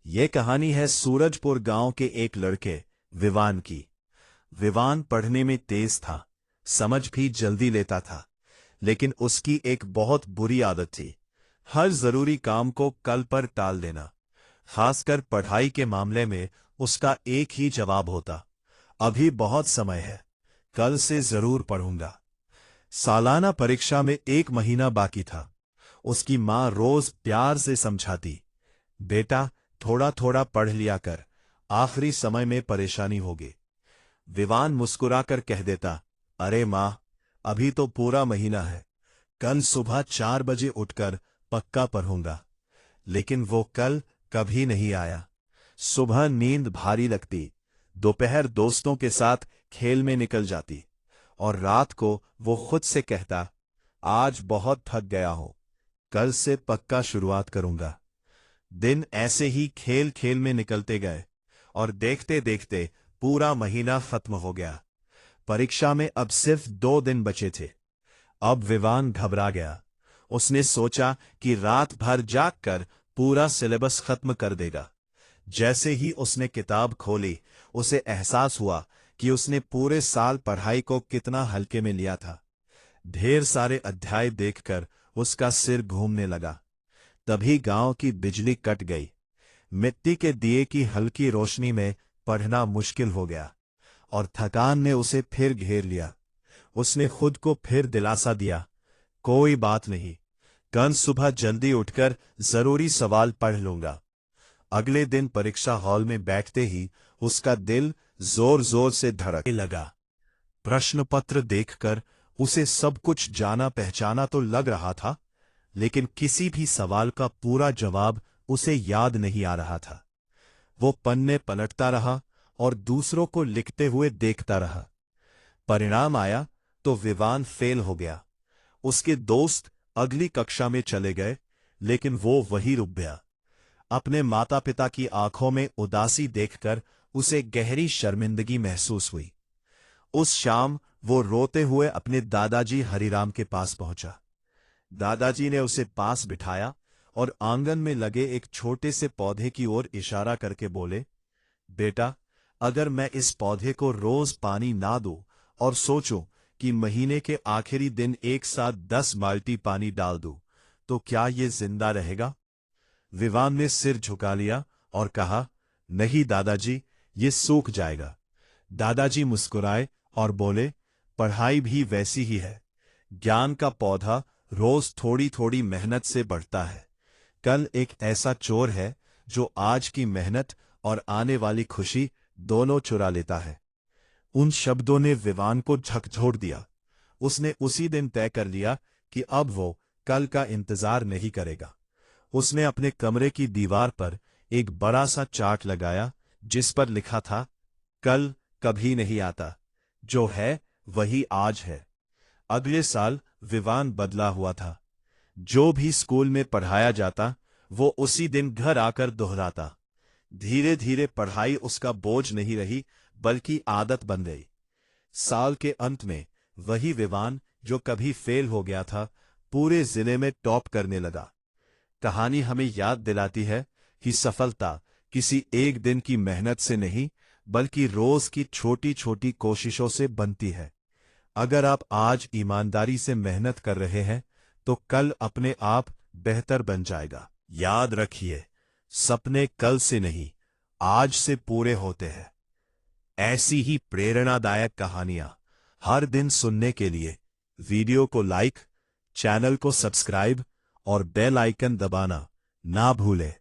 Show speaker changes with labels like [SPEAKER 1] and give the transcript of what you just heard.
[SPEAKER 1] ये कहानी है सूरजपुर गांव के एक लड़के विवान की। विवान पढ़ने में तेज था, समझ भी जल्दी लेता था, लेकिन उसकी एक बहुत बुरी आदत थी, हर जरूरी काम को कल पर टाल देना। खासकर पढ़ाई के मामले में उसका एक ही जवाब होता, अभी बहुत समय है, कल से जरूर पढ़ूंगा। सालाना परीक्षा में 1 महीना बाकी था। उसकी माँ रोज प्यार से समझाती, बेटा थोड़ा थोड़ा पढ़ लिया कर, आखिरी समय में परेशानी होगी। विवान मुस्कुराकर कह देता, अरे माँ, अभी तो पूरा महीना है, कल सुबह 4 बजे उठकर पक्का पढ़ूंगा। लेकिन वो कल कभी नहीं आया। सुबह नींद भारी लगती, दोपहर दोस्तों के साथ खेल में निकल जाती, और रात को वो खुद से कहता, आज बहुत थक गया हूं, कल से पक्का शुरुआत करूंगा। दिन ऐसे ही खेल खेल में निकलते गए, और देखते देखते पूरा महीना खत्म हो गया। परीक्षा में अब सिर्फ 2 दिन बचे थे। अब विवान घबरा गया। उसने सोचा कि रात भर जागकर पूरा सिलेबस खत्म कर देगा। जैसे ही उसने किताब खोली, उसे एहसास हुआ कि उसने पूरे साल पढ़ाई को कितना हल्के में लिया था। ढेर सारे अध्याय देखकर उसका सिर घूमने लगा। तभी गांव की बिजली कट गई। मिट्टी के दिए की हल्की रोशनी में पढ़ना मुश्किल हो गया, और थकान ने उसे फिर घेर लिया। उसने खुद को फिर दिलासा दिया, कोई बात नहीं, कल सुबह जल्दी उठकर जरूरी सवाल पढ़ लूंगा। अगले दिन परीक्षा हॉल में बैठते ही उसका दिल जोर जोर से धड़कने लगा। प्रश्न पत्र देखकर उसे सब कुछ जाना पहचाना तो लग रहा था, लेकिन किसी भी सवाल का पूरा जवाब उसे याद नहीं आ रहा था। वो पन्ने पलटता रहा और दूसरों को लिखते हुए देखता रहा। परिणाम आया तो विवान फेल हो गया। उसके दोस्त अगली कक्षा में चले गए, लेकिन वो वहीं रुक गया। अपने माता पिता की आंखों में उदासी देखकर उसे गहरी शर्मिंदगी महसूस हुई। उस शाम वो रोते हुए अपने दादाजी हरिराम के पास पहुंचा। दादाजी ने उसे पास बिठाया और आंगन में लगे एक छोटे से पौधे की ओर इशारा करके बोले, बेटा, अगर मैं इस पौधे को रोज पानी ना दूं और सोचूं कि महीने के आखिरी दिन एक साथ 10 बाल्टी पानी डाल दूं, तो क्या ये जिंदा रहेगा? विवान ने सिर झुका लिया और कहा, नहीं दादाजी, ये सूख जाएगा। दादाजी मुस्कुराए और बोले, पढ़ाई भी वैसी ही है, ज्ञान का पौधा रोज थोड़ी थोड़ी मेहनत से बढ़ता है। कल एक ऐसा चोर है जो आज की मेहनत और आने वाली खुशी दोनों चुरा लेता है। उन शब्दों ने विवान को झकझोर दिया। उसने उसी दिन तय कर लिया कि अब वो कल का इंतजार नहीं करेगा। उसने अपने कमरे की दीवार पर एक बड़ा सा चार्ट लगाया, जिस पर लिखा था, कल कभी नहीं आता, जो है वही आज है। अगले साल विवान बदला हुआ था। जो भी स्कूल में पढ़ाया जाता, वो उसी दिन घर आकर दोहराता। धीरे धीरे पढ़ाई उसका बोझ नहीं रही, बल्कि आदत बन गई। साल के अंत में वही विवान जो कभी फेल हो गया था, पूरे जिले में टॉप करने लगा। कहानी हमें याद दिलाती है कि सफलता किसी एक दिन की मेहनत से नहीं, बल्कि रोज की छोटी छोटी कोशिशों से बनती है। अगर आप आज ईमानदारी से मेहनत कर रहे हैं, तो कल अपने आप बेहतर बन जाएगा। याद रखिए, सपने कल से नहीं, आज से पूरे होते हैं। ऐसी ही प्रेरणादायक कहानियां हर दिन सुनने के लिए वीडियो को लाइक, चैनल को सब्सक्राइब और बेल आइकन दबाना ना भूलें।